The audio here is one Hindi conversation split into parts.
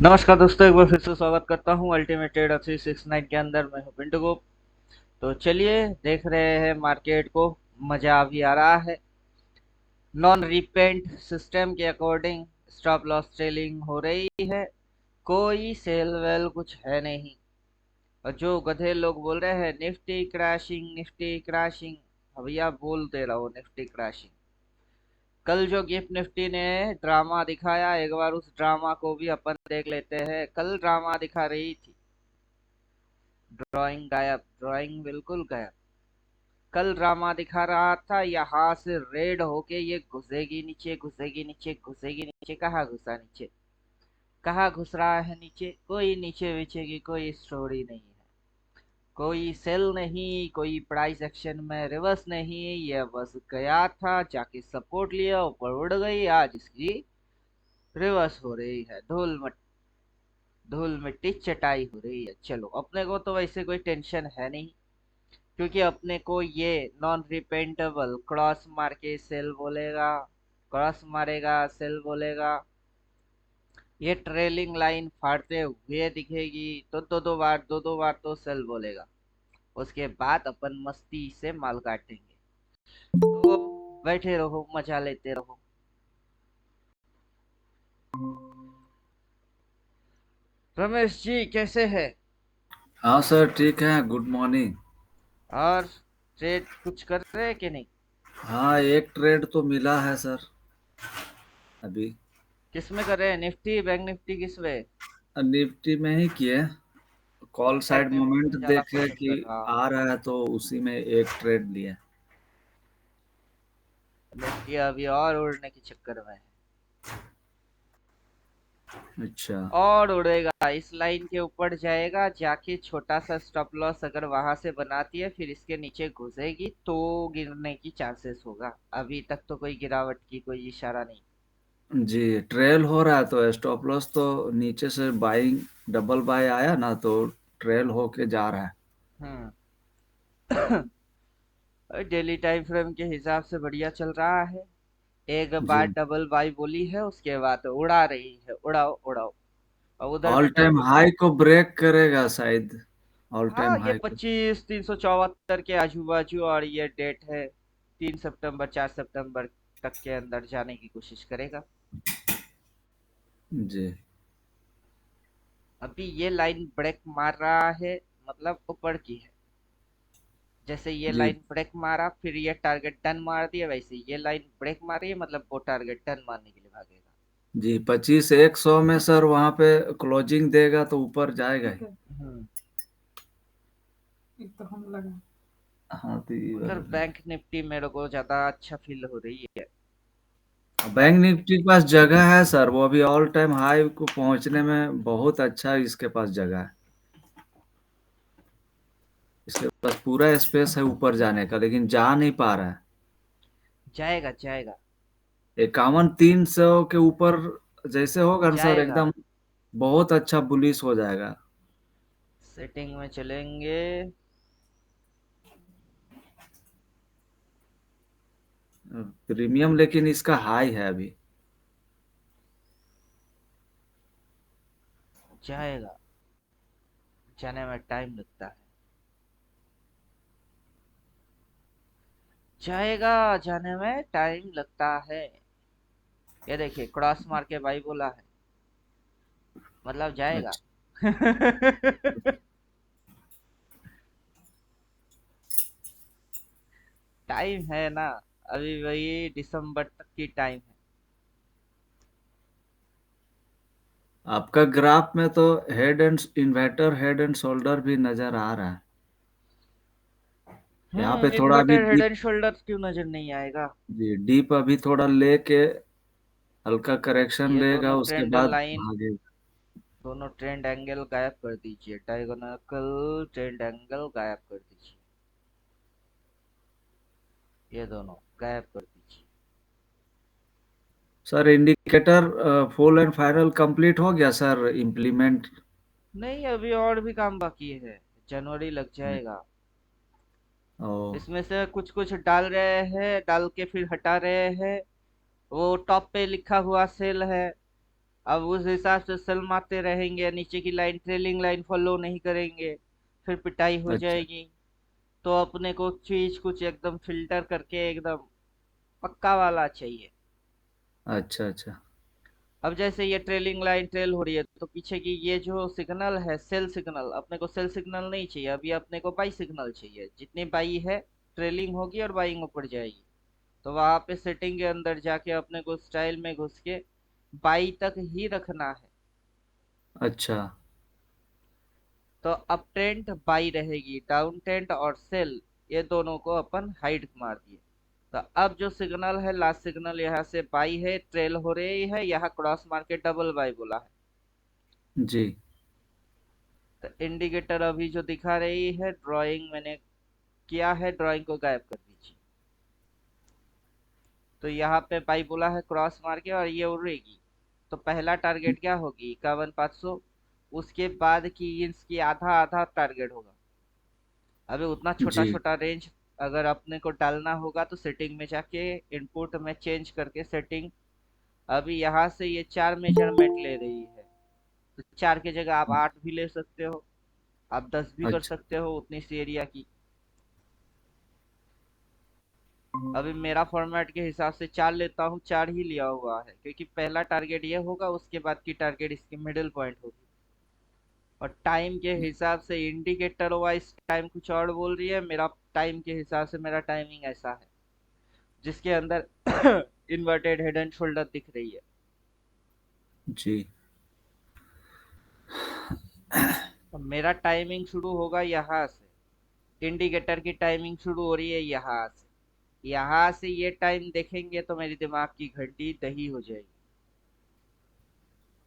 नमस्कार दोस्तों, एक बार फिर से स्वागत करता हूँ अल्टीमेट ट्रेडर 369 के अंदर। मैं हूँ पिंटू गुप्त। तो चलिए देख रहे हैं मार्केट को। मजा भी आ रहा है। नॉन रिपेंट सिस्टम के अकॉर्डिंग स्टॉप लॉस ट्रेलिंग हो रही है। कोई सेल वेल कुछ है नहीं। और जो गधे लोग बोल रहे हैं निफ्टी क्रैशिंग निफ्टी क्रैशिंग, भैया बोलते रहो निफ्टी क्रैशिंग। कल जो गिफ्ट निफ्टी ने ड्रामा दिखाया, एक बार उस ड्रामा को भी अपन देख लेते हैं। कल ड्रामा दिखा रही थी। ड्राइंग गायब, ड्राइंग बिल्कुल गायब। कल ड्रामा दिखा रहा था, यहाँ से रेड होके ये घुसेगी नीचे, घुसेगी नीचे, घुसेगी नीचे। कहाँ घुसा नीचे? कहाँ घुस रहा है नीचे? कोई नीचे वीचे की कोई स्टोरी नहीं है। कोई सेल नहीं, कोई प्राइस एक्शन में रिवर्स नहीं। ये बस गया था, जाके सपोर्ट लिया, ऊपर उड़ गई। आज इसकी रिवर्स हो रही है। धूल मिट्टी चटाई हो रही है। चलो, अपने को तो वैसे कोई टेंशन है नहीं, क्योंकि अपने को ये नॉन रिपेंटेबल क्रॉस मार के सेल बोलेगा, क्रॉस मारेगा सेल बोलेगा। ये ट्रेलिंग लाइन फाड़ते हुए दिखेगी तो दो दो बार तो सेल बोलेगा। उसके बाद अपन मस्ती से माल काटेंगे। तो बैठे रहो, मजा लेते रहो। रमेश जी कैसे है? हाँ सर, ठीक है। Good morning. और ट्रेड कुछ कर रहे हैं कि नहीं? हाँ, एक ट्रेड तो मिला है सर अभी। किस में कर रहे हैं? निफ्टी बैंक निफ्टी किस में? निफ्टी में ही किए। Call bank side Nifty moment में ज्यादा देखे फोकस कि कर रहा हूँ। आ रहा है तो उसी में एक ट्रेड लिया। निफ्टी अभी और उड़ने के चक्कर में है। अच्छा। और उड़ेगा, इस लाइन के ऊपर जाएगा, जाके छोटा सा स्टॉप लॉस अगर वहां से बनाती है फिर इसके नीचे घुसेगी तो गिरने की चांसेस होगा। अभी तक तो कोई गिरावट की कोई इशारा नहीं। जी, ट्रेल हो रहा है तो स्टॉप लॉस तो नीचे से बाइंग डबल बाय आया ना, तो ट्रेल होके जा रहा है। हम्म। डेली टाइम फ्रेम के हिसाब से बढ़िया चल रहा है। एक बार जी, डबल बाई बोली है, उसके बाद उड़ा रही है। उड़ाओ उड़ाओ। और उधर ऑल बैठे टाइम हो तो हाई को ब्रेक करेगा शायद। ऑल हाँ, टाइम ये हाई को। 25,374 के आजू बाजू, और ये डेट है 3 सितंबर, 4 सितंबर तक के अंदर जाने की कोशिश करेगा। जी। अभी ये लाइन ब्रेक मार रहा है, मतलब ऊपर की है। जैसे ये जी। लाइन ब्रेक मारा फिर ये टारगेट डन मार दिया, वैसे ये लाइन ब्रेक मारी है, मतलब वो टारगेट डन मारने के लिए भागेगा। जी, 25 100 में सर वहां पे क्लोजिंग देगा तो ऊपर जाएगा ही। हम्म। हाँ तो ये उधर वाला बैंक निफ्टी मेरे को ज्यादा अच्छा फील हो रही है। बैंक बैंक निफ्टी के पास जगह है सर, वो अभी ऑल टाइम हाई को पहुंचने में बहुत अच्छा इसके पास जगह है। इसके पास पूरा स्पेस है ऊपर जाने का, लेकिन जा नहीं पा रहा है। जाएगा जाएगा 51 300 के ऊपर जैसे होगा ना सर, जाएगा। एकदम बहुत अच्छा बुलिश हो जाएगा। सेटिंग में चलेंगे। प्रीमियम लेकिन इसका हाई है अभी। जाएगा, जाने में टाइम लगता है। जाएगा, जाने में टाइम लगता है। ये देखिए क्रॉस मार के भाई बोला है, मतलब जाएगा। अच्छा। टाइम है ना, अभी वही दिसंबर तक की टाइम है। आपका ग्राफ में तो head and inverter head and shoulder भी नजर आ रहा है। यहाँ पे थोड़ा अभी inverted head deep. And shoulder क्यों नजर नहीं आएगा? जी, डीप अभी थोड़ा लेके हल्का करेक्शन ये लेगा, दोनों उसके ट्रेंड बाद लाइन, भागेगा। दोनों ट्रेंड एंगल गायब कर दीजिए। डायगोनल ट्रेंड एंगल गायब कर दीजिए। ये दोनों गायब कर दीजिए। Sir indicator full and final complete हो गया सर, इम्प्लीमेंट। नहीं, अभी और भी काम बाकी है। जनवरी लग जाएगा। ओ। इसमें से कुछ कुछ डाल रहे हैं, डाल के फिर हटा रहे हैं। वो टॉप पे लिखा हुआ सेल है, अब उस हिसाब से सेल मारते रहेंगे, नीचे की लाइन ट्रेलिंग लाइन फॉलो नहीं करेंगे, फिर पिटाई हो अच्छा जाएगी। तो अपने को चीज कुछ एकदम फिल्टर करके एकदम पक्का वाला चाहिए। अच्छा अच्छा। अब जैसे ये ट्रेलिंग लाइन ट्रेल हो रही है तो पीछे की ये जो सिग्नल है सेल सिग्नल, अपने को सेल सिग्नल नहीं चाहिए, अभी अपने को बाई सिग्नल चाहिए। जितनी बाई है ट्रेलिंग होगी और बाइंग ऊपर जाएगी। तो वहां पे सेटिंग के अंदर जाके अपने को स्टाइल में घुस के बाई तक ही रखना है। अच्छा तो अप ट्रेंड बाई रहेगी, डाउन ट्रेंड और सेल ये दोनों को अपन हाइड मार दिए। तो अब जो सिग्नल है लास्ट सिग्नल यहाँ से बाई है, ट्रेल हो रही है, यहाँ क्रॉस मार के डबल बाई बोला है। जी। तो इंडिकेटर अभी जो दिखा रही है ड्राइंग मैंने किया है, ड्राइंग को गायब कर दीजिए। तो यहाँ पे बाई बोला है क्रॉस मार के और ये उड़ेगी। तो पहला टारगेट क्या होगी 51,500, उसके बाद की इंच की आधा आधा टारगेट होगा। अभी उतना छोटा जी छोटा रेंज अगर अपने को डालना होगा तो सेटिंग में जाके इनपुट में चेंज करके सेटिंग, अभी यहाँ से ये 4 मेजरमेंट ले रही है। तो 4 की जगह आप 8 भी ले सकते हो, आप 10 भी कर अच्छा सकते हो उतनी सी एरिया की। अभी मेरा फॉर्मेट के हिसाब से 4 लेता हूँ, 4 ही लिया हुआ है क्योंकि पहला टारगेट ये होगा, उसके बाद की टारगेट इसकी मिडिल पॉइंट होगी। और टाइम के हिसाब से इंडिकेटर वाइज टाइम कुछ और बोल रही है, मेरा टाइम के हिसाब से मेरा टाइमिंग ऐसा है जिसके अंदर इन्वर्टेड हेड एंड शोल्डर दिख रही है। जी। तो मेरा टाइमिंग शुरू होगा यहाँ से, इंडिकेटर की टाइमिंग शुरू हो रही है यहाँ से। यहाँ से ये टाइम देखेंगे तो मेरी दिमाग की घंटी दही हो जाएगी।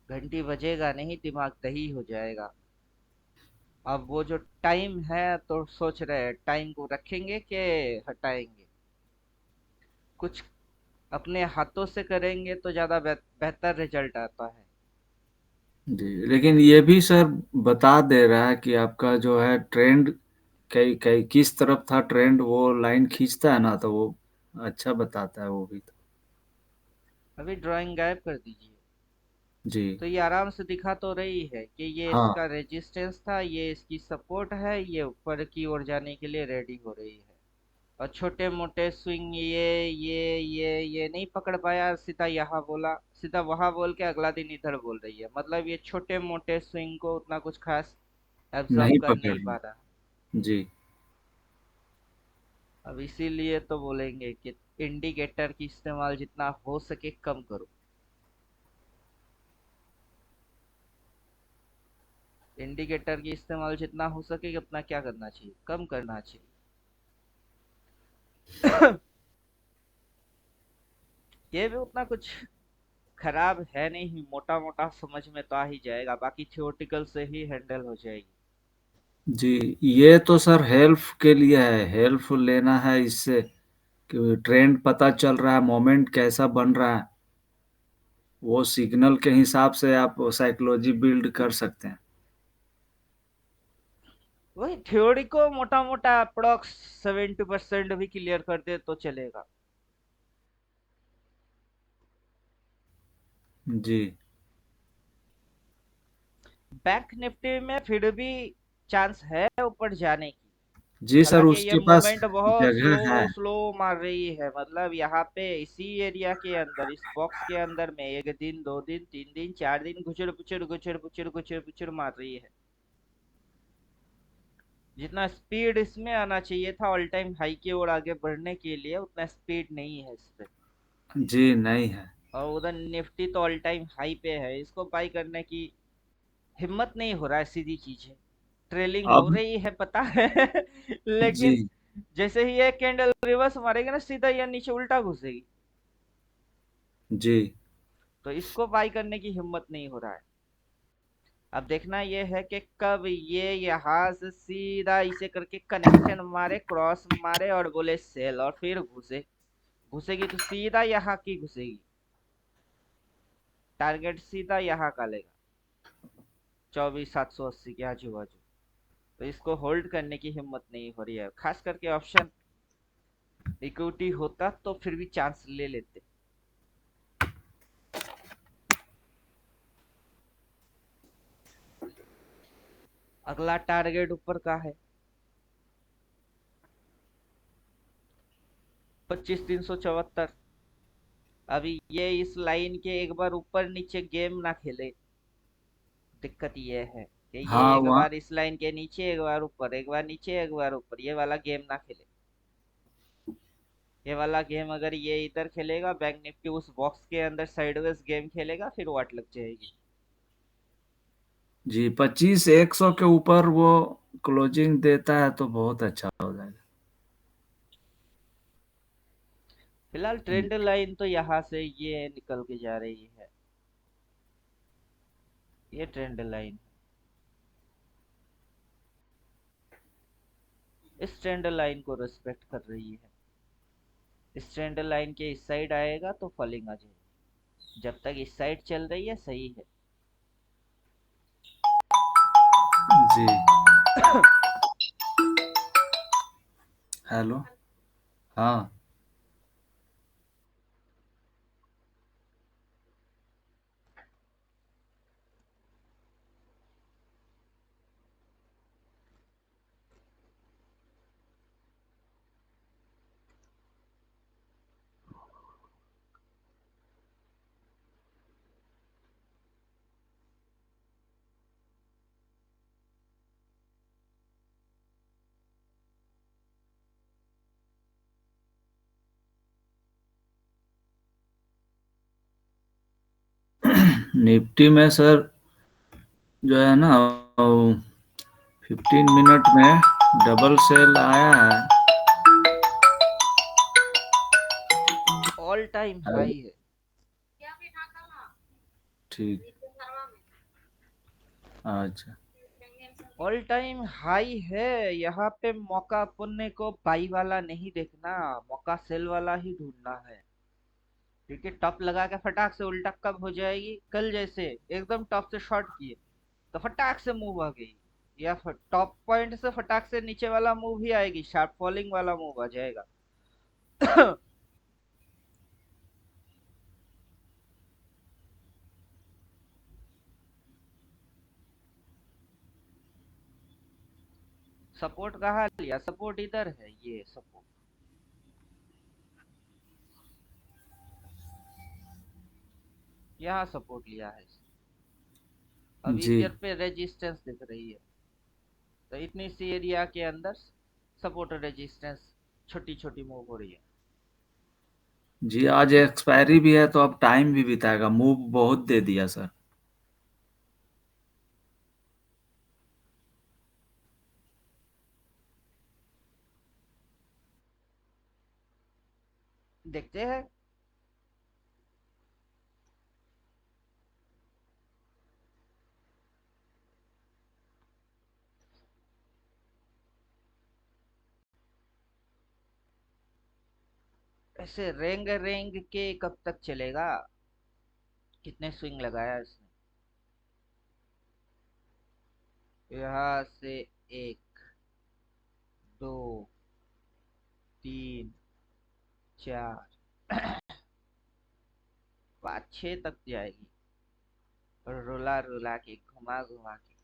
घंटी बजेगा नहीं, दिमाग दही हो जाएगा। अब वो जो टाइम है तो सोच रहे हैं टाइम को रखेंगे कि हटाएंगे। कुछ अपने हाथों से करेंगे तो ज्यादा बेहतर रिजल्ट आता है। जी लेकिन ये भी सर बता दे रहा है कि आपका जो है ट्रेंड कई कई किस तरफ था ट्रेंड, वो लाइन खींचता है ना, तो वो अच्छा बताता है वो भी तो। अभी ड्राइंग गायब कर दीजिए। जी। तो ये आराम से दिखा तो रही है कि ये हाँ। इसका रेजिस्टेंस था, ये इसकी सपोर्ट है, ये ऊपर की ओर जाने के लिए रेडी हो रही है। और छोटे मोटे स्विंग ये नहीं पकड़ पाया, सीधा यहाँ बोला, सीधा वहां बोल के अगला दिन इधर बोल रही है। मतलब ये छोटे मोटे स्विंग को उतना कुछ खास एब्जॉर्ब नहीं कर पकड़ नहीं रहा। पा रहा। जी। अब इसीलिए तो बोलेंगे कि इंडिकेटर की इस्तेमाल जितना हो सके कम करो। इंडिकेटर की इस्तेमाल जितना हो सके उतना क्या करना चाहिए, कम करना चाहिए। ये भी उतना कुछ खराब है नहीं, मोटा मोटा समझ में तो आ ही जाएगा, बाकी थियोरटिकल से ही हैंडल हो जाएगी। जी ये तो सर हेल्प के लिए है, हेल्प लेना है इससे कि ट्रेंड पता चल रहा है, मोमेंट कैसा बन रहा है, वो सिग्नल के हिसाब से आप साइकोलॉजी बिल्ड कर सकते हैं। वही थ्योरी को मोटा मोटा अप्रोक्स 70% भी क्लियर कर दे तो चलेगा। जी। बैंक निफ्टी में फिर भी चांस है ऊपर जाने की। जी सर हालांकि ये उसके पास मूवमेंट बहुत स्लो जगह है। स्लो मार रही है, मतलब यहाँ पे इसी एरिया के अंदर इस बॉक्स के अंदर में एक दिन दो दिन तीन दिन चार दिन गुचड़ गुचड़ गुचड़ गुचड़ गुचड़ गुचड़ मार रही है। जितना स्पीड इसमें आना चाहिए था ऑल टाइम हाई की ओर आगे बढ़ने के लिए, उतना स्पीड नहीं है इस पे। जी नहीं है। और उधर निफ्टी तो ऑल टाइम हाई पे है, इसको बाई करने की हिम्मत नहीं हो रहा है, सीधी चीज है। ट्रेलिंग हो अब। रही है पता है। जी। लेकिन जैसे ही ये कैंडल रिवर्स मारेगा ना सीधा या नीचे उल्टा घुसेगी। जी। तो इसको बाई करने की हिम्मत नहीं हो रहा है। अब देखना ये है कि कब ये यहाँ से सीधा इसे करके कनेक्शन मारे, क्रॉस मारे और बोले सेल, और फिर घुसे। घुसेगी तो सीधा यहाँ की घुसेगी, टारगेट सीधा यहाँ का लेगा 24,780 के आजू बाजू। तो इसको होल्ड करने की हिम्मत नहीं हो रही है, खास करके ऑप्शन इक्विटी होता तो फिर भी चांस ले लेते। अगला टारगेट ऊपर का है 25,374। अभी ये इस लाइन के एक बार ऊपर नीचे गेम ना खेले। दिक्कत ये है कि ये हाँ एक वहाँ। बार इस लाइन के नीचे, एक बार ऊपर, एक बार नीचे, एक बार ऊपर, ये वाला गेम ना खेले। ये वाला गेम अगर ये इधर खेलेगा, बैंक निफ्टी उस बॉक्स के अंदर साइडवेज गेम खेलेगा, फिर वाट लग जाएगी। जी 25,100 के ऊपर वो क्लोजिंग देता है तो बहुत अच्छा हो जाएगा। फिलहाल ट्रेंड लाइन तो यहाँ से ये निकल के जा रही है। ये ट्रेंड लाइन, इस ट्रेंड लाइन को रिस्पेक्ट कर रही है। इस ट्रेंड लाइन के इस साइड आएगा तो फॉलिंग आ जाएगी। जब तक इस साइड चल रही है सही है। जी। हेलो। हाँ। निफ्टी में सर जो है ना 15 मिनट में डबल सेल आया है। ऑल टाइम है- हाई है। ठीक। अच्छा। ऑल टाइम हाई है। यहाँ पे मौका अपन को बाई वाला नहीं देखना, मौका सेल वाला ही ढूंढना है। क्योंकि टॉप लगा के फटाक से उल्टा कब हो जाएगी, कल जैसे एकदम टॉप से शॉर्ट किए तो फटाक से मूव आ गई, या टॉप पॉइंट से फटाक से नीचे वाला मूव ही आएगी, शार्प फॉलिंग वाला मूव आ जाएगा। सपोर्ट कहाँ लिया, सपोर्ट इधर है, ये सपोर्ट यहाँ सपोर्ट लिया है। अभी जी। इधर पे रेजिस्टेंस दिख रही है, तो इतनी सी एरिया के अंदर सपोर्ट और रेजिस्टेंस छोटी छोटी मूव हो रही है। जी आज एक्सपायरी भी है तो अब टाइम भी बिताएगा, मूव बहुत दे दिया सर। देखते हैं। ऐसे रेंग रेंग के कब तक चलेगा। कितने स्विंग लगाया इसने। यहाँ से एक, दो, तीन, चार, पाँच, छह तक जाएगी। और रुला रुला के, घुमा घुमा के।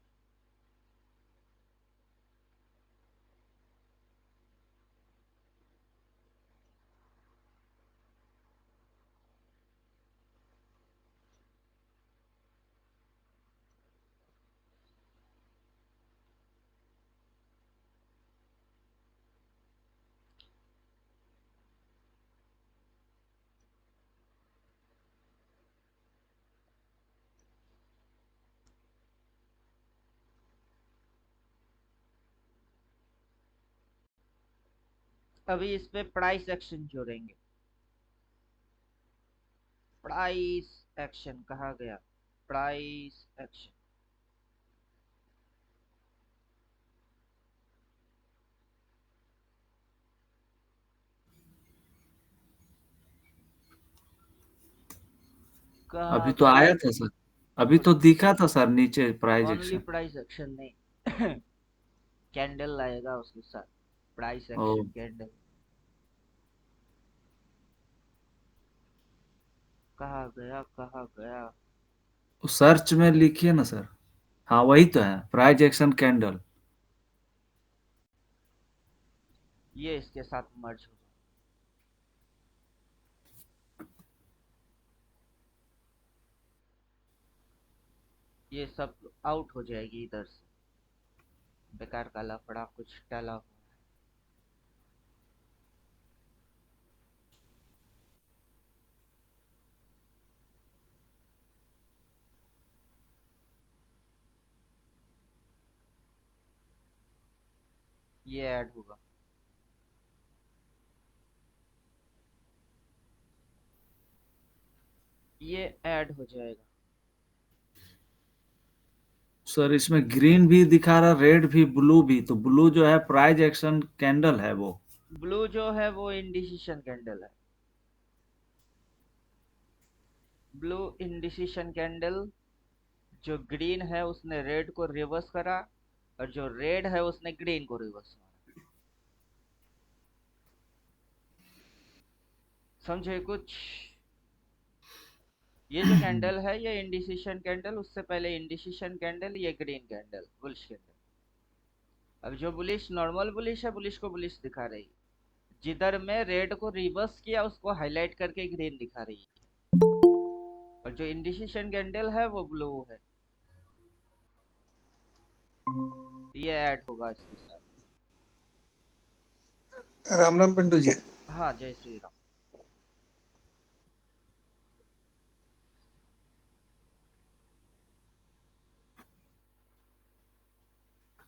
अभी इस पे प्राइस एक्शन जोड़ेंगे। प्राइस एक्शन कहा गया, प्राइस एक्शन। अभी कहा तो गया। आया था सर, अभी तो दिखा था सर नीचे price only action. Price action नहीं, कैंडल लाएगा उसके साथ। प्राइस ओ। Action candle. कहा गया, कहा गया। सर्च में लिखिए ना सर। हाँ वही तो है प्राइस एक्शन कैंडल। ये इसके साथ मर्ज हो जाए। ये सब आउट हो जाएगी इधर से। बेकार का लफड़ा कुछ टला हुआ है। ये ऐड होगा। ये ऐड हो जाएगा। सर इसमें ग्रीन भी दिखा रहा रेड भी ब्लू भी, तो ब्लू जो है प्राइस एक्शन कैंडल है वो। ब्लू जो है वो इंडिसीशन कैंडल है। Blue indecision candle. जो ग्रीन है उसने रेड को रिवर्स करा, और जो रेड है उसने ग्रीन को रिवर्स मारा। समझे कुछ? ये जो कैंडल है ये इंडिसीशन कैंडल, उससे पहले इंडिसीशन कैंडल, ये ग्रीन कैंडल बुलिश कैंडल। अब जो बुलिश नॉर्मल बुलिश है, बुलिश को बुलिश दिखा रही है। जिधर में रेड को रिवर्स किया उसको हाईलाइट करके ग्रीन दिखा रही है। और जो इंडिसीशन कैंडल है वो ब्लू है। ये ऐड होगा इसके साथ। राम राम पिंटू जी। हाँ, जय श्री राम।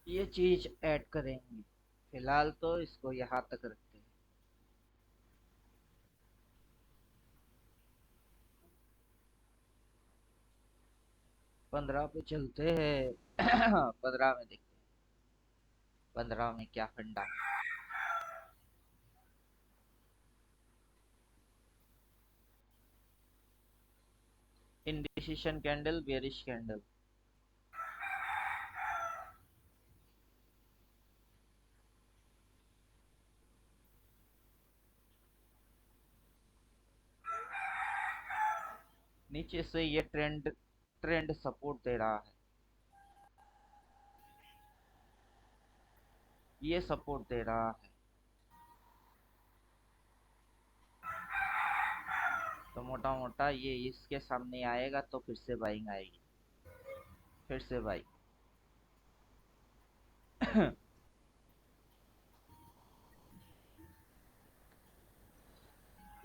ये चीज ऐड करेंगे। फिलहाल तो इसको यहाँ तक रखते हैं। 15 पे चलते हैं। 15 में देखते हैं 15 में क्या फंडा है। इंडिसीशन कैंडल, बेरिश कैंडल। नीचे से ये ट्रेंड ट्रेंड सपोर्ट दे रहा है। ये सपोर्ट दे रहा है। तो मोटा मोटा ये इसके सामने आएगा तो फिर से बाइंग आएगी। फिर से बाइंग।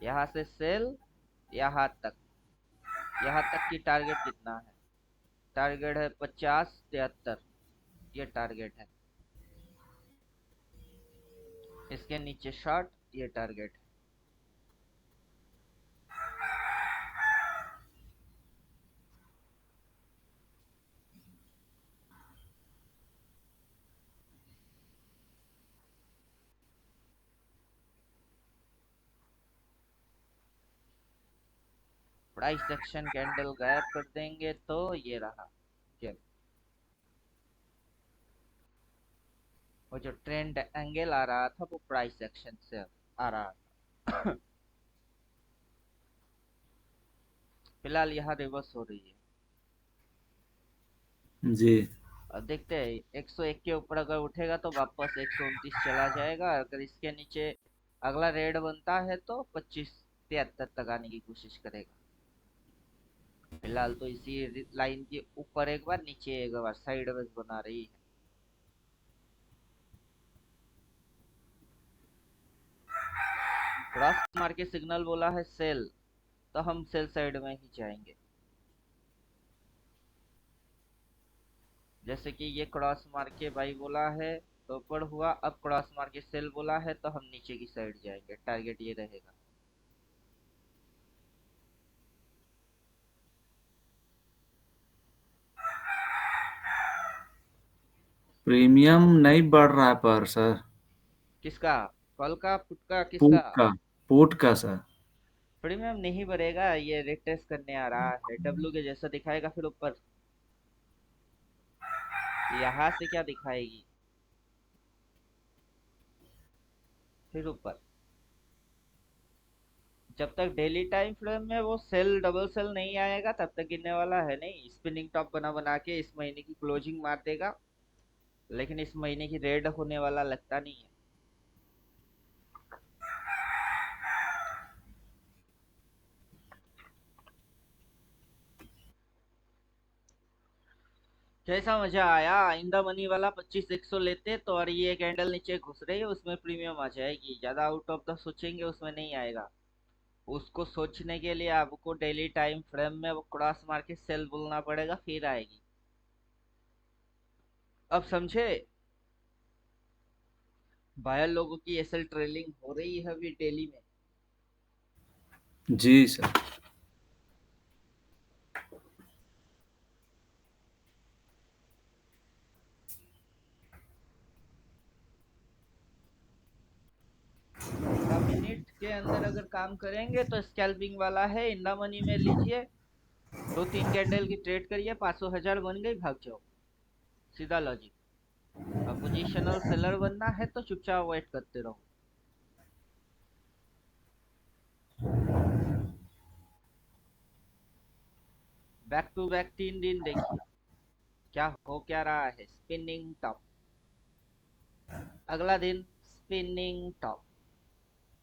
यहाँ से सेल, यहाँ तक। यहाँ तक की टारगेट कितना है? टारगेट है 50-73। ये टारगेट है। इसके नीचे शॉर्ट, ये टारगेट है। प्राइस एक्शन कैंडल गायब कर देंगे तो ये रहा। ये वो जो ट्रेंड एंगल आ रहा था वो प्राइस एक्शन से आ रहा था। फिलहाल यहाँ रिवर्स हो रही है। जी। अब देखते हैं 101 के ऊपर अगर उठेगा तो वापस 129 चला जाएगा। अगर इसके नीचे अगला रेड बनता है तो 25-73 तक आने की कोशिश करेगा। फिलहाल तो इसी लाइन के ऊपर एक बार, नीचे एक बार साइडवेज बना रही है। क्रॉस मार के सिग्नल बोला है सेल, तो हम सेल साइड में ही जाएंगे। जैसे कि ये क्रॉस मार के बाई बोला है तो ऊपर हुआ, अब क्रॉस मार के सेल बोला है तो हम नीचे की साइड जाएंगे। टारगेट ये रहेगा। प्रीमियम नहीं बढ़ रहा है पर सर। किसका? कॉल का, पुट का, पुट किसका? का। पुट का सर। प्रीमियम नहीं बढ़ेगा। ये रिटेस्ट करने आ रहा है, डब्ल्यू के जैसा दिखाएगा फिर ऊपर। यहाँ से क्या दिखाएगी? फिर ऊपर। जब तक डेली टाइम फ्रेम में वो सेल डबल सेल नहीं आएगा तब तक गिरने वाला है नहीं। स्पिनिंग टॉप बना बना के इस महीने की क्लोजिंग मार देगा, लेकिन इस महीने की रेड होने वाला लगता नहीं है। कैसा मजा आया? इन द मनी वाला 25-100 लेते तो, और ये कैंडल नीचे घुस रही है, उसमें प्रीमियम आ जाएगी। ज्यादा आउट ऑफ द सोचेंगे उसमें नहीं आएगा। उसको सोचने के लिए आपको डेली टाइम फ्रेम में वो क्रॉस मार के सेल बोलना पड़ेगा, फिर आएगी। अब समझे? बायर लोगों की एसएल ट्रेलिंग हो रही है अभी डेली में। जी सर। थोड़ा मिनट के अंदर अगर काम करेंगे तो स्कैल्पिंग वाला है, इंडा मनी में लीजिए, 2-3 कैंडल की ट्रेड करिए, 500 हजार बन गई, भाग जाओ। सीधा लॉजिक। अब पोजिशनल सेलर बनना है तो चुपचाप वेट करते रहो। बैक टू बैक 3 दिन देखिए क्या हो क्या रहा है। स्पिनिंग टॉप, अगला दिन स्पिनिंग टॉप,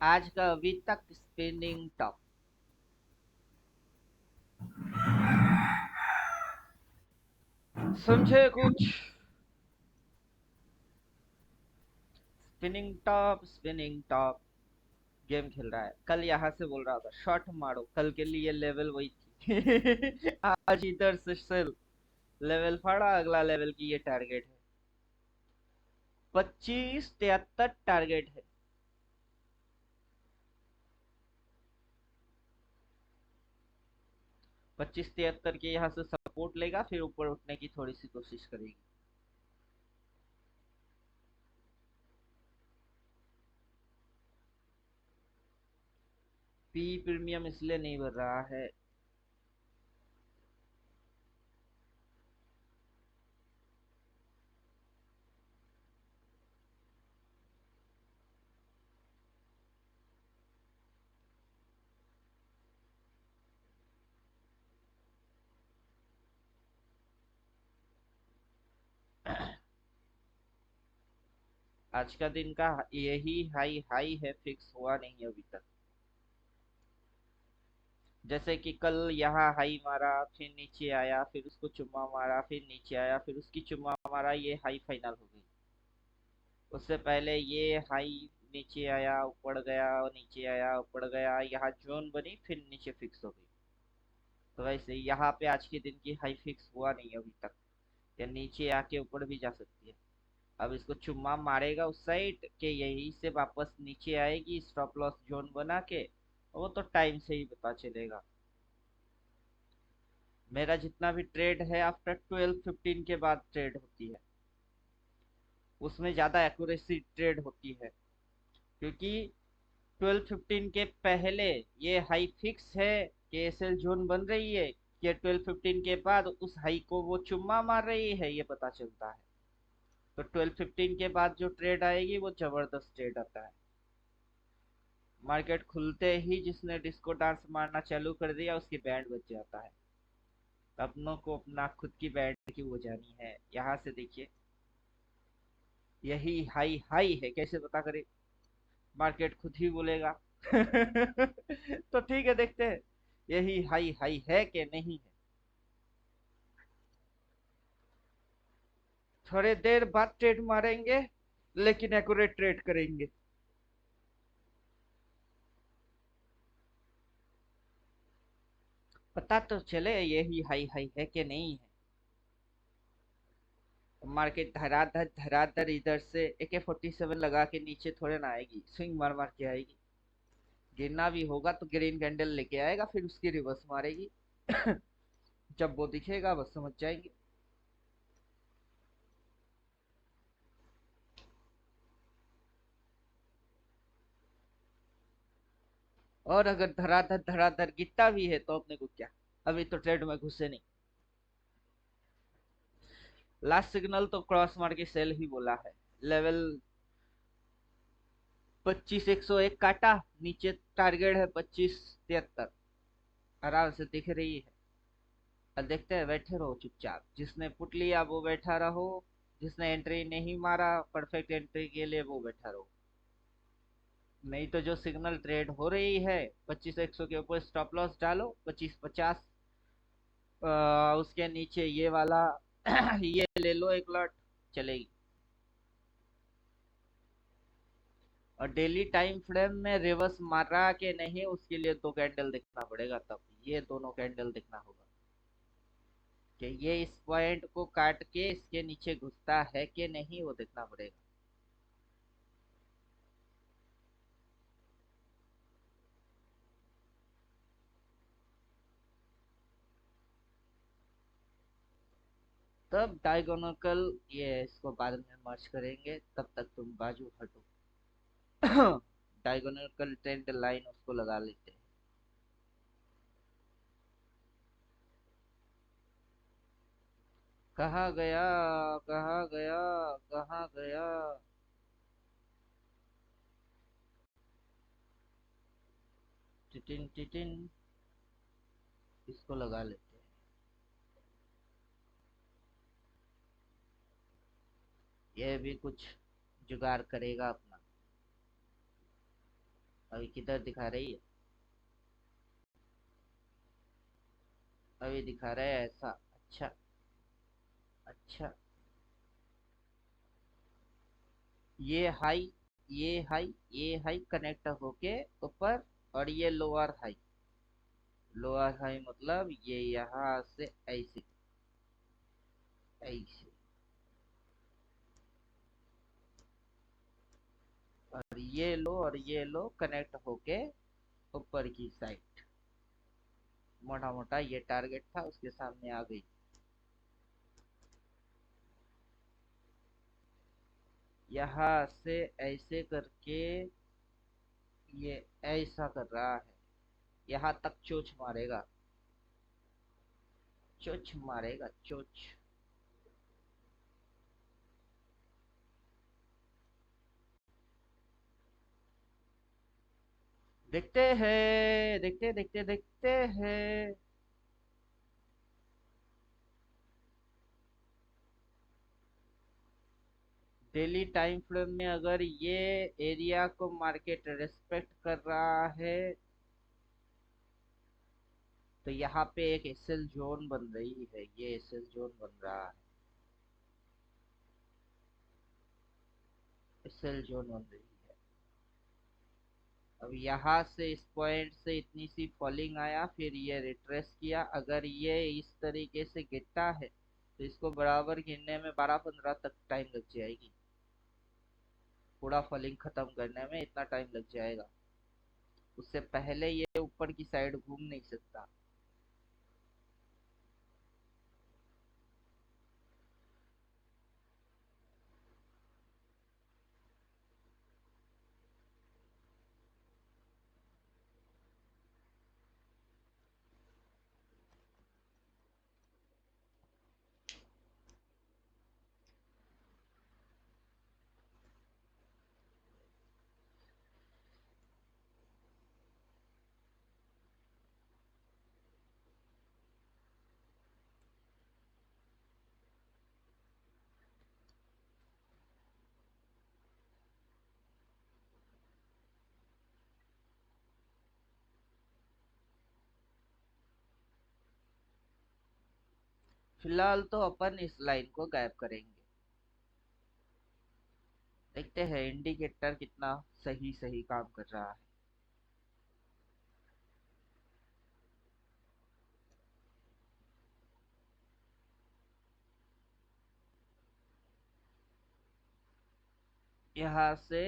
आज का अभी तक स्पिनिंग टॉप। समझे कुछ? Spinning top, spinning top. Game खेल रहा है। कल यहाँ से बोल रहा था शॉट मारो, कल के लिए लेवल वही थी। आज इधर से सेल, लेवल फाड़ा, अगला लेवल की ये टारगेट है। 25-73 टारगेट है। 25-73 के यहाँ से सपोर्ट लेगा, फिर ऊपर उठने की थोड़ी सी कोशिश करेगी। पी प्रीमियम इसलिए नहीं भर रहा है। आज का दिन का यही हाई हाई है, फिक्स हुआ नहीं अभी तक। जैसे कि कल यहाँ हाई मारा, फिर नीचे आया, फिर उसको चुम्मा मारा, फिर नीचे आया, फिर उसकी चुम्मा मारा, ये हाई फाइनल हो गई। उससे पहले ये हाई नीचे आया, ऊपर गया, नीचे आया, ऊपर गया, यहाँ जोन बनी, फिर नीचे फिक्स हो गई। तो वैसे यहाँ पे आज के दिन की हाई फिक्स हुआ नहीं अभी तक, या नीचे आके ऊपर भी जा सकती है। अब इसको चुम्मा मारेगा उस साइड के, यही से वापस नीचे आएगी स्टॉप लॉस जोन बना के, वो तो टाइम से ही पता चलेगा। मेरा जितना भी ट्रेड है आफ्टर 12-15 के बाद ट्रेड होती है, उसमें ज़्यादा एक्यूरेसी ट्रेड होती है। क्योंकि 12-15 के पहले ये हाई फिक्स है कि एसएल जोन बन रही है, कि 12-15 के बाद उस हाई को वो चुम्मा मार रही है, ये पता चलता है। तो 12-15 के बाद जो ट्रेड आएगी वो जबरदस्त ट्रेड आता है। मार्केट खुलते ही जिसने डिस्को डांस मारना चालू कर दिया उसकी बैंड बज जाता है। अपनों को अपना खुद की बैंड की बजानी है। यहाँ से देखिए, यही हाई हाई है, कैसे पता करें? मार्केट खुद ही बोलेगा। तो ठीक है, देखते हैं यही हाई हाई है कि नहीं है। थोड़े देर बाद ट्रेड मारेंगे, लेकिन एक्यूरेट ट्रेड करेंगे। पता तो चले यही हाई हाई है कि नहीं है। मार्केट धराधर धराधर इधर से AK-47 लगा के नीचे थोड़े ना आएगी, स्विंग मार मार के आएगी। गिरना भी होगा तो ग्रीन कैंडल लेके आएगा, फिर उसकी रिवर्स मारेगी। जब वो दिखेगा बस समझ जाएंगे। और अगर धराधर धराधर गिरता भी है तो अपने को क्या, अभी तो ट्रेड में घुसे नहीं। लास्ट सिग्नल तो क्रॉस मार के सेल ही बोला है। लेवल 25,101 काटा, नीचे टारगेट है 25,73, आराम से दिख रही है। अब देखते हैं, बैठे रहो चुपचाप, जिसने पुट लिया वो बैठा रहो, जिसने एंट्री नहीं मारा परफेक्ट एंट्री के लिए वो बैठा रहो। नहीं तो जो सिग्नल ट्रेड हो रही है 25,100 के ऊपर स्टॉप लॉस डालो, 25,50 उसके नीचे ये वाला ये ले लो एक लॉट, चलेगी। और डेली टाइम फ्रेम में रिवर्स मार रहा कि नहीं उसके लिए दो कैंडल देखना पड़ेगा, तब ये दोनों कैंडल देखना होगा कि ये इस पॉइंट को काट के इसके नीचे घुसता है कि नहीं, वो देखना पड़ेगा। तब डायगोनल, ये इसको बाद में मर्ज करेंगे, तब तक तुम बाजू हटो। डायगोनल ट्रेंड लाइन उसको लगा लेते हैं। कहाँ गया, कहाँ गया, कहाँ गया। टिटिन टिटिन, इसको लगा लेते हैं। ये भी कुछ जुगाड़ करेगा अपना। अभी किधर दिखा रही है, अभी दिखा रहा है ऐसा, अच्छा। अच्छा, ये हाई, ये हाई, ये हाई कनेक्ट होके ऊपर, और ये लोअर हाई, लोअर हाई मतलब ये यहाँ से ऐसे, ऐसे, और ये लो और ये लो कनेक्ट होके ऊपर की साइड, मोटा मोटा ये टारगेट था उसके सामने आ गई। यहाँ से ऐसे करके ये ऐसा कर रहा है, यहाँ तक चोच मारेगा, चोच मारेगा, चोच। देखते हैं, देखते देखते देखते हैं। डेली टाइम फ्रेम में अगर ये एरिया को मार्केट रेस्पेक्ट कर रहा है, तो यहाँ पे एक एसएल जोन बन रही है, ये एसएल जोन बन रहा है, एसएल जोन बन रही है। अब यहाँ से इस पॉइंट से इतनी सी फॉलिंग आया, फिर ये रिट्रेस किया, अगर ये इस तरीके से गिरता है तो इसको बराबर गिरने में 12-15 तक टाइम लग जाएगी, पूरा फॉलिंग खत्म करने में इतना टाइम लग जाएगा, उससे पहले ये ऊपर की साइड घूम नहीं सकता। फिलहाल तो अपन इस लाइन को गायब करेंगे। देखते हैं इंडिकेटर कितना सही सही काम कर रहा है। यहाँ से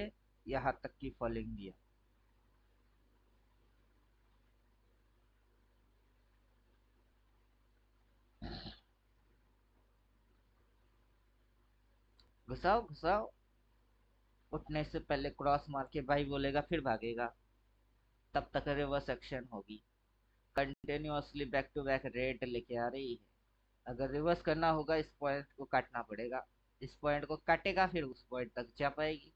यहाँ तक की फॉलिंग दिया, घुसाओ घुसाओ, उठने से पहले क्रॉस मार के भाई बोलेगा फिर भागेगा, तब तक रिवर्स एक्शन होगी। Continuously back to back rate लेके आ रही है, अगर रिवर्स करना होगा इस पॉइंट को काटना पड़ेगा, इस पॉइंट को काटेगा फिर उस पॉइंट तक जा पाएगी।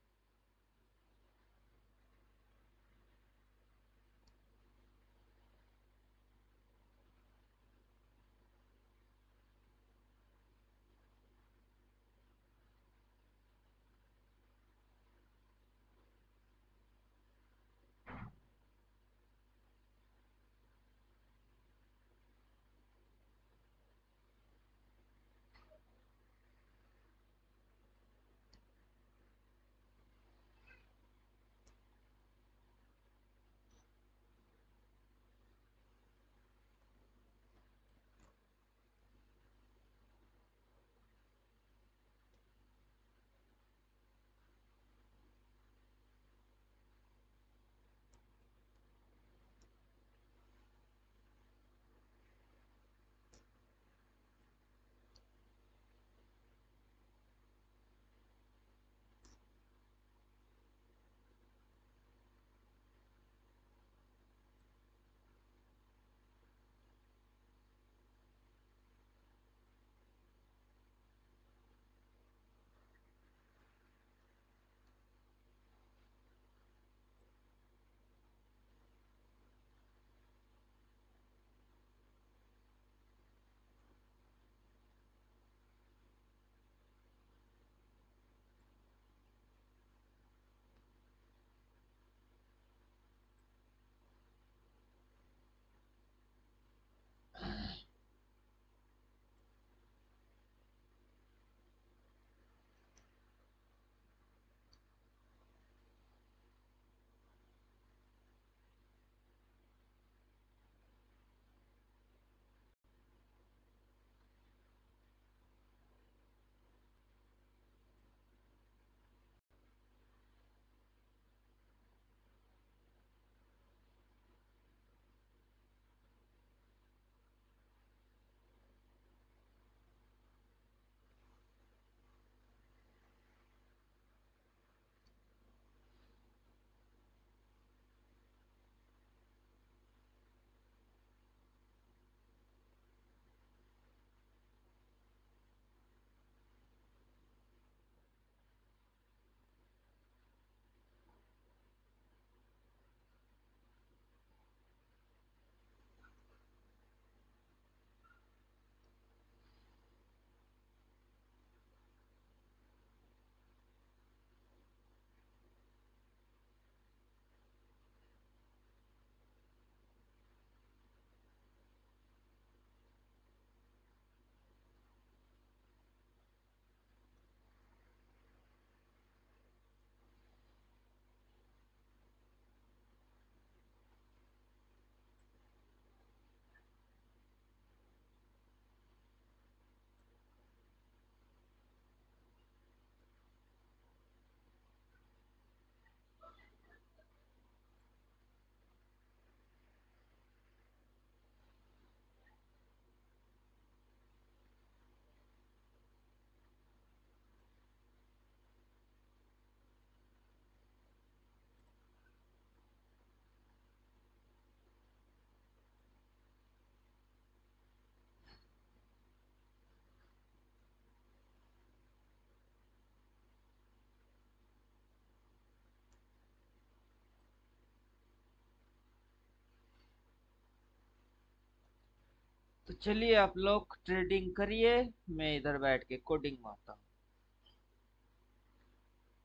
चलिए आप लोग ट्रेडिंग करिए, मैं इधर बैठ के कोडिंग मारता हूँ।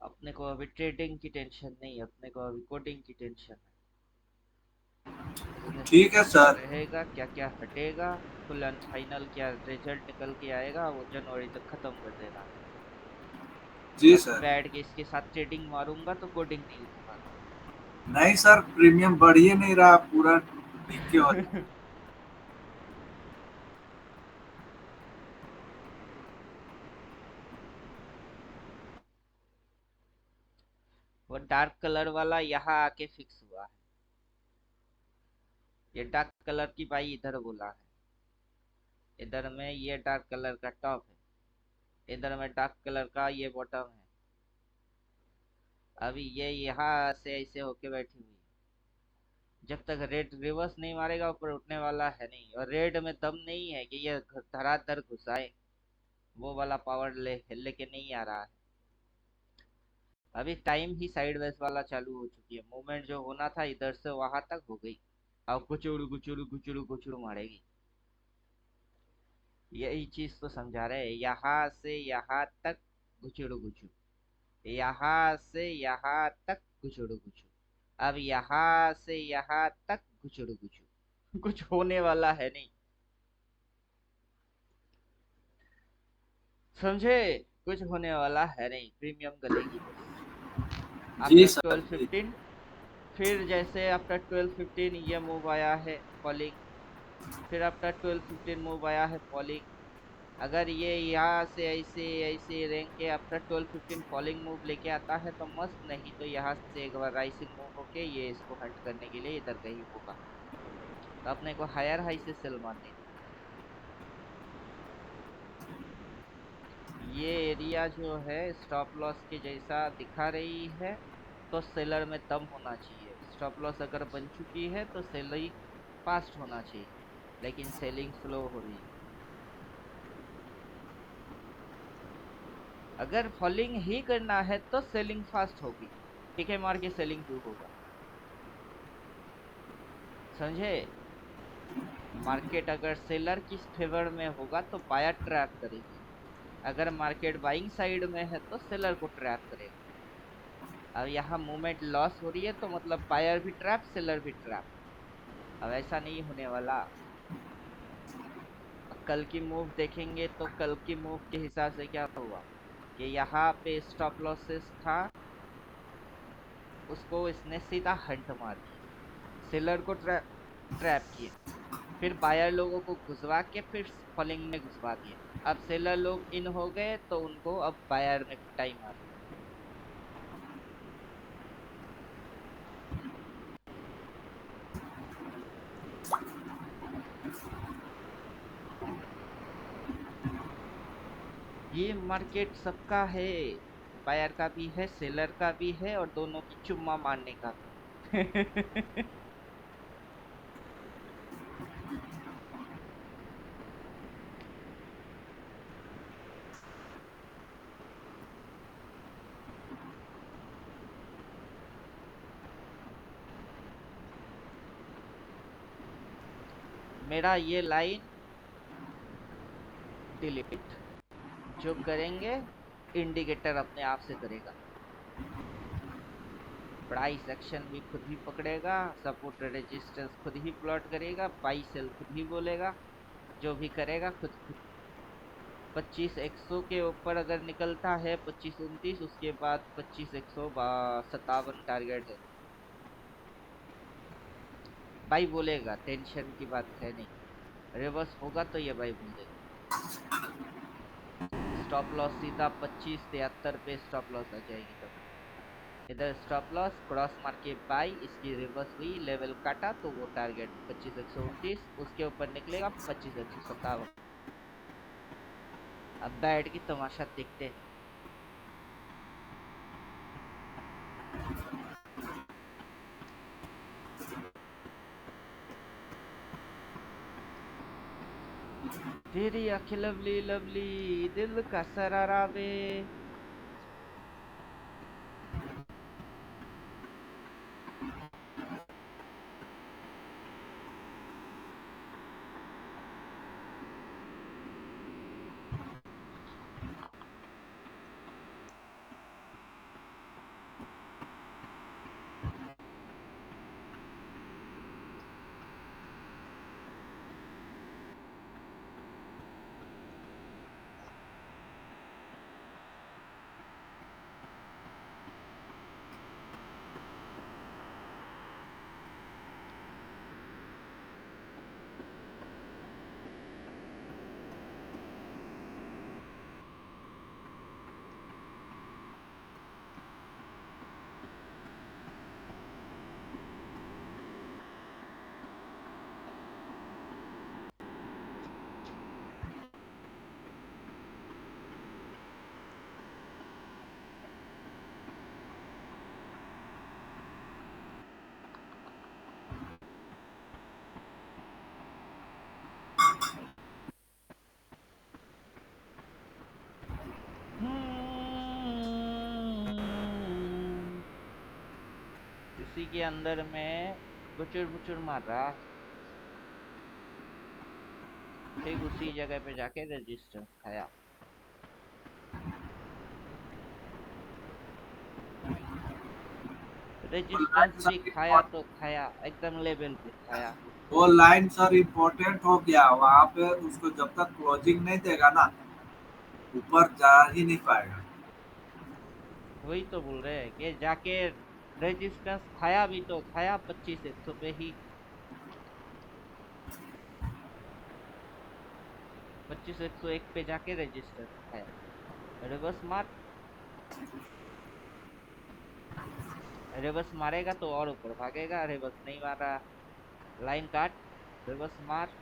अपने को अभी ट्रेडिंग की टेंशन नहीं, अपने को अभी कोडिंग की टेंशन है। बिजनेस में ठीक है क्या क्या सर। रहेगा, क्या क्या हटेगा, फुल एंड फाइनल क्या रिजल्ट निकल के आएगा, वो जनवरी तक खत्म कर देना है। जी बस सर। बैठ के इसके साथ ट्रेडिंग मारूंगा तो कोडिंग नहीं लिखूंगा। नहीं सर, प्रीमियम बढ़ ही नहीं रहा, पूरा नीचे हो रहा है। वो डार्क कलर वाला यहाँ आके फिक्स हुआ है। ये डार्क कलर की बाई इधर बोला है। इधर में ये डार्क कलर का टॉप है, इधर में डार्क कलर का ये बॉटम है। अभी ये यहाँ से ऐसे होके बैठी हुई है। जब तक रेड रिवर्स नहीं मारेगा ऊपर उठने वाला है नहीं, और रेड में दम नहीं है कि ये धड़ाधड़ घुसाए। वो वाला पावर लेके नहीं आ रहा है। अभी टाइम ही साइडवेज वाला चालू हो चुकी है, मूवमेंट जो होना था इधर से वहां तक हो गई। अब गुचुड़ू गुचुड़ू गुचुड़ू गुचुड़ू मारेगी। यही चीज तो समझा रहे हैं, यहाँ से यहाँ तक गुचुड़ू गुचुड़ू, यहाँ से यहाँ तक गुचुड़ू गुचुड़ू, अब यहाँ से यहाँ तक गुचुड़ू गुचुड़ू। कुछ होने वाला है नहीं, समझे? कुछ होने वाला है नहीं, प्रीमियम गलेगी बस। जी आफ्टर सर। 12-15, फिर जैसे आफ्टर 12-15 ये मूव आया है फॉलिंग, फिर आफ्टर 12-15 मूव आया है फॉलिंग। अगर ये यहाँ से ऐसे ऐसे रैंक के आफ्टर 12-15 फॉलिंग मूव लेके आता है तो मस्त, नहीं तो यहाँ से एक बार राइसिंग मूव होके ये इसको हंट करने के लिए इधर कहीं होगा, तो अपने को हायर हाई से सेल मारनी। ये एरिया जो है स्टॉप लॉस के जैसा दिखा रही है, तो सेलर में दम होना चाहिए। स्टॉप लॉस अगर बन चुकी है तो सेलिंग फास्ट होना चाहिए, लेकिन सेलिंग स्लो हो रही है। अगर फॉलिंग ही करना है तो सेलिंग फास्ट होगी, टीके मार के सेलिंग क्यों होगा, समझे? मार्केट अगर सेलर की फेवर में होगा तो बायर ट्रैप करेगी, अगर मार्केट बाइंग साइड में है तो सेलर को ट्रैप करेगा। अब यहाँ मूवमेंट लॉस हो रही है तो मतलब बायर भी ट्रैप, सेलर भी ट्रैप। अब ऐसा नहीं होने वाला। कल की मूव देखेंगे तो कल की मूव के हिसाब से क्या हुआ कि यहाँ पे स्टॉप लॉसेस था, उसको इसने सीधा हंट मार दिया, सेलर को ट्रैप किए, फिर बायर लोगों को घुसवा के फिर फॉलिंग में घुसवा दिए। अब सेलर लोग इन हो गए तो उनको अब बायर ने पिटाई मारी। ये मार्केट सबका है, बायर का भी है, सेलर का भी है, और दोनों की चुम्मा मारने का भी। मेरा ये लाइन डिलीट, जो करेंगे इंडिकेटर अपने आप से करेगा, प्राइस एक्शन भी खुद ही पकड़ेगा, सपोर्ट रेजिस्टेंस खुद ही प्लॉट करेगा, बाई सेल खुद ही बोलेगा, जो भी करेगा खुद खुद। 25-100 के ऊपर अगर निकलता है 25-29, उसके बाद 25-157 टारगेट है। बाई बोलेगा, टेंशन की बात है नहीं, रिवर्स होगा तो ये बाई बोल देगा। स्टॉप लॉस सीधा 25-73 पे स्टॉप लॉस आ जाएगी तब। इधर स्टॉप लॉस क्रॉस मार के बाई, इसकी रिवर्स हुई, लेवल काटा तो वो टारगेट 25-129, उसके ऊपर निकलेगा 25-157। अब बैठ के तमाशा देखते हैं। तेरी आंखें लवली लवली, दिल का सरारा वे। उसी के अंदर में बुचुर बुचुर मार रहा। ठीक उसी जगह पे जाके रेजिस्टेंस खाया। वो रेजिस्टेंस लाइन भी सर खाया तो खाया, एकदम लेवल पे खाया। वो लाइन सर इम्पोर्टेंट हो गया वहां पे, उसको जब तक क्लोजिंग नहीं देगा ना ऊपर जा ही नहीं पाएगा। वही तो बोल रहे हैं कि जाके रेजिस्टेंस खाया भी तो खाया 25-100 पे ही। 25-101 पे जाके रेजिस्टेंस खाया। रिवर्स मार, रिवर्स मारेगा तो और ऊपर भागेगा, रिवर्स नहीं मार रहा। लाइन काट, रिवर्स मार,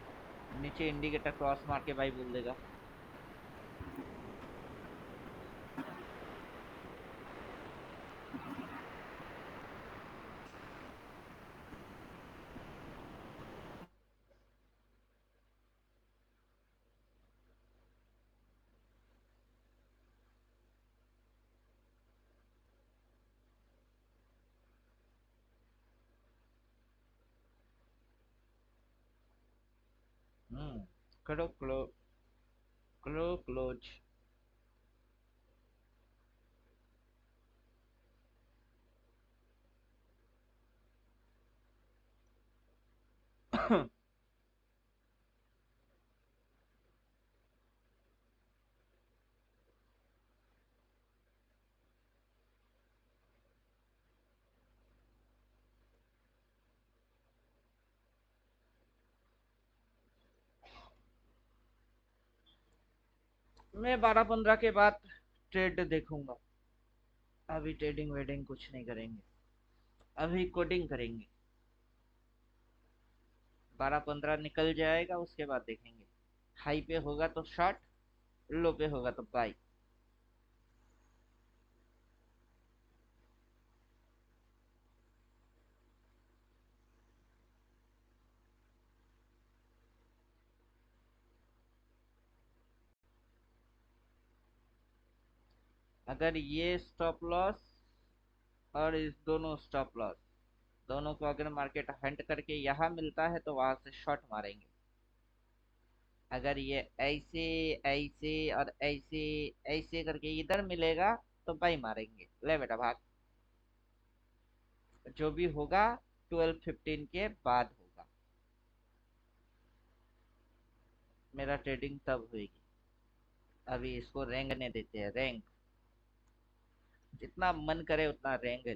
नीचे इंडिकेटर क्रॉस मार के भाई बोल देगा। हम्म, करो क्लोज। मैं 12-15 के बाद ट्रेड देखूंगा। अभी ट्रेडिंग वेडिंग कुछ नहीं करेंगे, अभी कोडिंग करेंगे। 12-15 निकल जाएगा उसके बाद देखेंगे। हाई पे होगा तो शॉर्ट, लो पे होगा तो बाई। अगर ये स्टॉप लॉस और इस दोनों स्टॉप लॉस दोनों को अगर मार्केट हंट करके यहाँ मिलता है तो वहां से शॉर्ट मारेंगे। अगर ये ऐसे ऐसे और ऐसे ऐसे करके इधर मिलेगा तो बाई मारेंगे। ले बेटा भाग। जो भी होगा 12-15 के बाद होगा। मेरा ट्रेडिंग तब होगी। अभी इसको रेंगने देते हैं, रेंग। जितना मन करे उतना रेंग ले।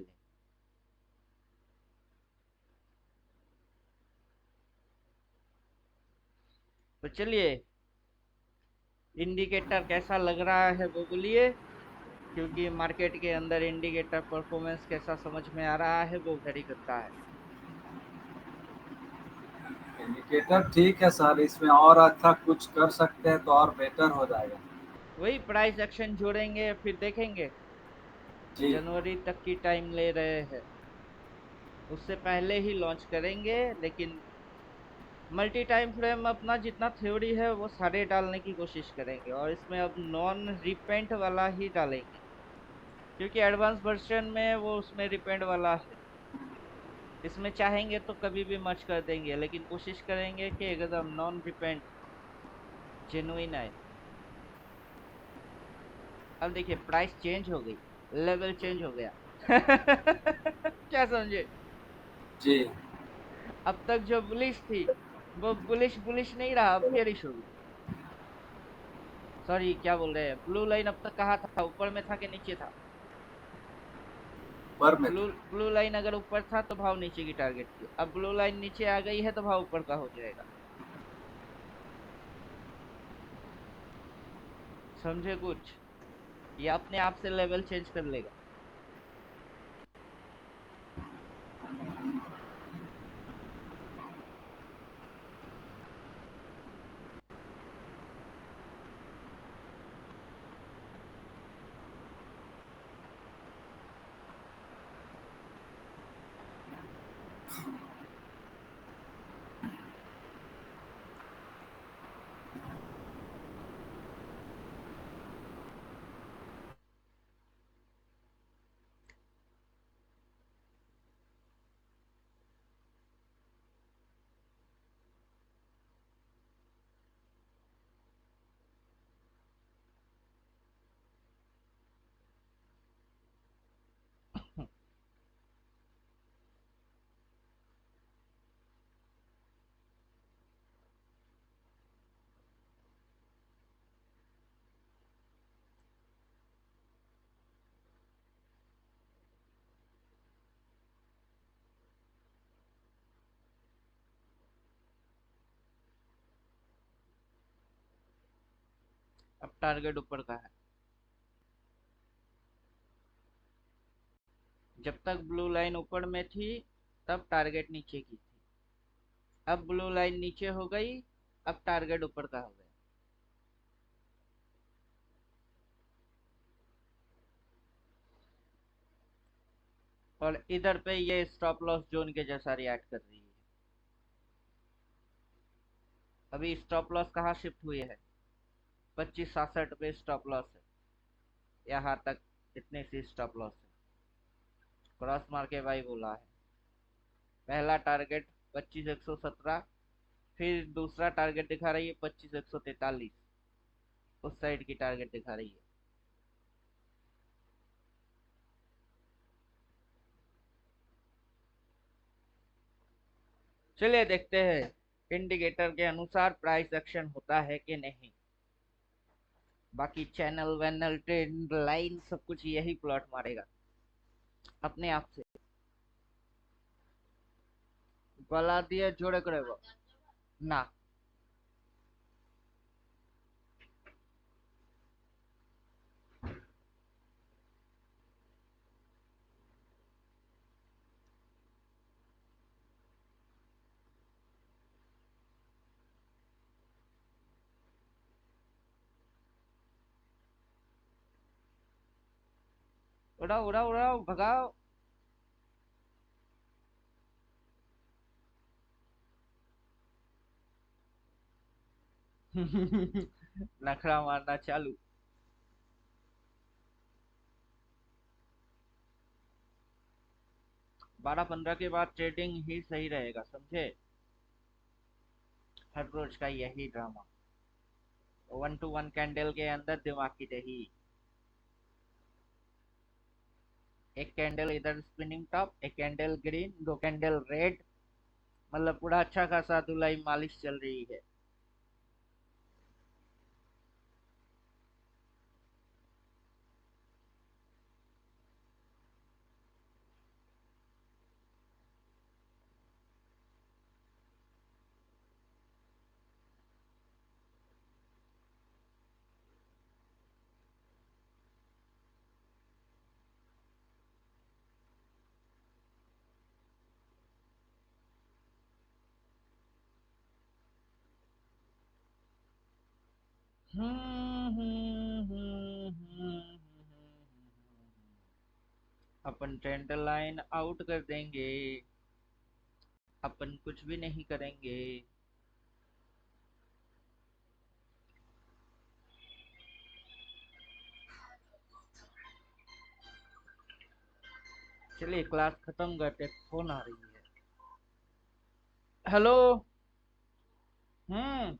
तो चलिए, इंडिकेटर कैसा लग रहा है वो बोलिए, क्योंकि मार्केट के अंदर इंडिकेटर परफॉर्मेंस कैसा समझ में आ रहा है वो वेरी करता है। इंडिकेटर ठीक है सर, इसमें और अच्छा कुछ कर सकते हैं तो और बेटर हो जाएगा। वही प्राइस एक्शन जोड़ेंगे फिर देखेंगे। जी जनवरी तक की टाइम ले रहे हैं, उससे पहले ही लॉन्च करेंगे। लेकिन मल्टी टाइम फ्रेम अपना जितना थ्योरी है वो सारे डालने की कोशिश करेंगे, और इसमें अब नॉन रिपेंट वाला ही डालेंगे, क्योंकि एडवांस वर्जन में वो उसमें रिपेंट वाला है। इसमें चाहेंगे तो कभी भी मर्ज कर देंगे, लेकिन कोशिश करेंगे कि एकदम नॉन रिपेंट जेन्युइन आए। अब देखिए प्राइस चेंज हो गई, लेवल चेंज हो गया। क्या समझे? जी अब तक जो बुलिश थी वो बुलिश बुलिश नहीं रहा, अब बेरिश होगी। सॉरी, क्या बोल रहे हैं, ब्लू लाइन अब तक कहाँ था, ऊपर में था कि नीचे था? पर में ब्लू ब्लू लाइन अगर ऊपर था तो भाव नीचे की टारगेट थी, अब ब्लू लाइन नीचे आ गई है तो भाव ऊपर का हो जाएगा। समझे कुछ? ये अपने आप से लेवल चेंज कर लेगा। अब टारगेट ऊपर का है। जब तक ब्लू लाइन ऊपर में थी तब टारगेट नीचे की थी। अब ब्लू लाइन नीचे हो गई, अब टारगेट ऊपर का हो गया। और इधर पे ये स्टॉप लॉस जोन के जैसा रिएक्ट कर रही है। अभी स्टॉप लॉस कहाँ शिफ्ट हुई है? 2567 पे स्टॉप लॉस है, यहाँ तक इतने सी स्टॉप लॉस है। क्रॉस मार के भाई बोला है। पहला टारगेट 25117, फिर दूसरा टारगेट दिखा रही है 25143, उस साइड की टारगेट दिखा रही है। चलिए देखते हैं इंडिकेटर के अनुसार प्राइस एक्शन होता है कि नहीं। बाकी चैनल वैनल ट्रेंड लाइन सब कुछ यही प्लॉट मारेगा अपने आप से। गला दिए जोड़े करेगा ना। उड़ाओ उड़ाओ उड़ाओ भगाओ। नखरा मारना चालू। 12-15 के बाद ट्रेडिंग ही सही रहेगा, समझे? हर रोज का यही ड्रामा, 1 to 1 कैंडल के अंदर दिमाग की दही। एक कैंडल इधर स्पिनिंग टॉप, एक कैंडल ग्रीन, दो कैंडल रेड, मतलब पूरा अच्छा खासा धुलाई मालिश चल रही है। अपन ट्रेंड लाइन आउट कर देंगे, अपन कुछ भी नहीं करेंगे। चलिए क्लास खत्म करते, फोन आ रही है। हेलो। हम्म।